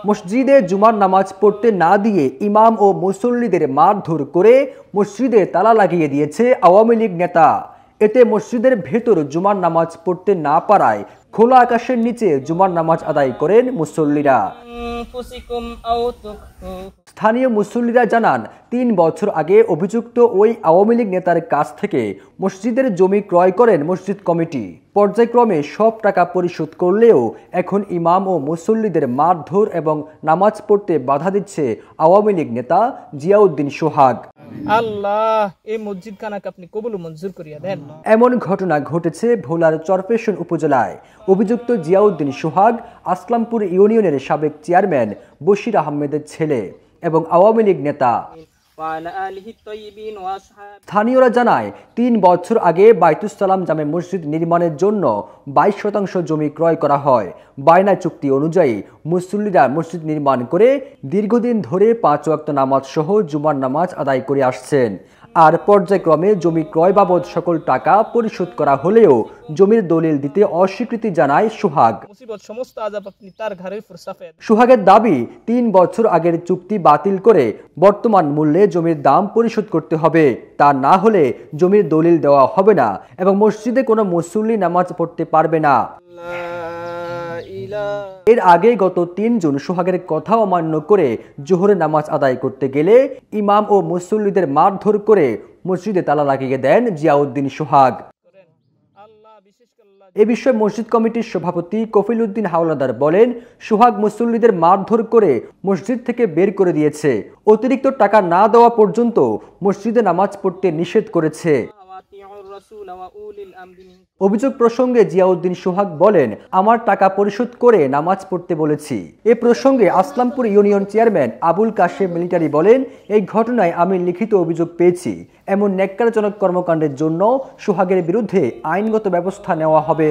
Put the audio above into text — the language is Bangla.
মসজিদে জুমার নামাজ পড়তে না দিয়ে ইমাম ও মুসল্লিদের মারধর করে মসজিদে তালা লাগিয়ে দিয়েছে আওয়ামী লীগ নেতা। এতে মসজিদের ভেতর জুমার নামাজ পড়তে না পারায় খোলা আকাশের নিচে জুমার নামাজ আদায় করেন মুসল্লিরা। স্থানীয় মুসল্লিরা জানান, ৩ বছর আগে অভিযুক্ত ওই আওয়ামী লীগ নেতার কাছ থেকে মসজিদের জমি ক্রয় করেন মসজিদ কমিটি। পর্যায়ক্রমে সব টাকা পরিশোধ করলেও এখন ইমাম ও মুসল্লিদের মারধর এবং নামাজ পড়তে বাধা দিচ্ছে আওয়ামী লীগ নেতা জিয়াউদ্দিন সোহাগ। আল্লাহ এই মসজিদ খানাকে আপনি কবুল মঞ্জুর করিয়া দেন। এমন ঘটনা ঘটেছে ভোলার চরপেশন উপজেলায়। অভিযুক্ত জিয়াউদ্দিন সোহাগ আসলামপুর ইউনিয়নের সাবেক চেয়ারম্যান বশির আহমেদের ছেলে এবং আওয়ামী লীগ নেতা। স্থানীয়রা জানায়, ৩ বছর আগে বাইতুস সালাম জামে মসজিদ নির্মাণের জন্য ২২% জমি ক্রয় করা হয়। বায়না চুক্তি অনুযায়ী মুসল্লিরা মসজিদ নির্মাণ করে দীর্ঘদিন ধরে ৫ ওয়াক্ত নামাজ সহ জুমার নামাজ আদায় করে আসছেন। আর পর্যায়ক্রমে জমি ক্রয় বাবদ সকল টাকা পরিশোধ করা হলেও জমির দলিল দিতে অস্বীকৃতি জানায় সোহাগ। সোহাগের দাবি, ৩ বছর আগের চুক্তি বাতিল করে বর্তমান মূল্যে জমির দাম পরিশোধ করতে হবে। তা না হলে জমির দলিল দেওয়া হবে না এবং মসজিদে কোনো মুসল্লি নামাজ পড়তে পারবে না। এর আগে গত ৩ জুন সোহাগের কথা অমান্য করে জোহরের নামাজ আদায় করতে গেলে ইমাম ও মুসল্লিদের মারধর করে মসজিদে তালা লাগিয়ে দেন জিয়াউদ্দিন সোহাগ। এ বিষয়ে মসজিদ কমিটির সভাপতি কফিল উদ্দিন হাওলাদার বলেন, সোহাগ মুসল্লিদের মারধর করে মসজিদ থেকে বের করে দিয়েছে। অতিরিক্ত টাকা না দেওয়া পর্যন্ত মসজিদে নামাজ পড়তে নিষেধ করেছে। অভিযোগ প্রসঙ্গে জিয়াউদ্দিন সোহাগ বলেন, আমার টাকা পরিশোধ করে নামাজ পড়তে বলেছি। এ প্রসঙ্গে Aslampur union chairman Abul Kashem military বলেন, এই ঘটনায় আমি লিখিত অভিযোগ পেয়েছি। এমন ন্যাক্কারজনক কর্মকাণ্ডের জন্য সোহাগের বিরুদ্ধে আইনগত ব্যবস্থা নেওয়া হবে।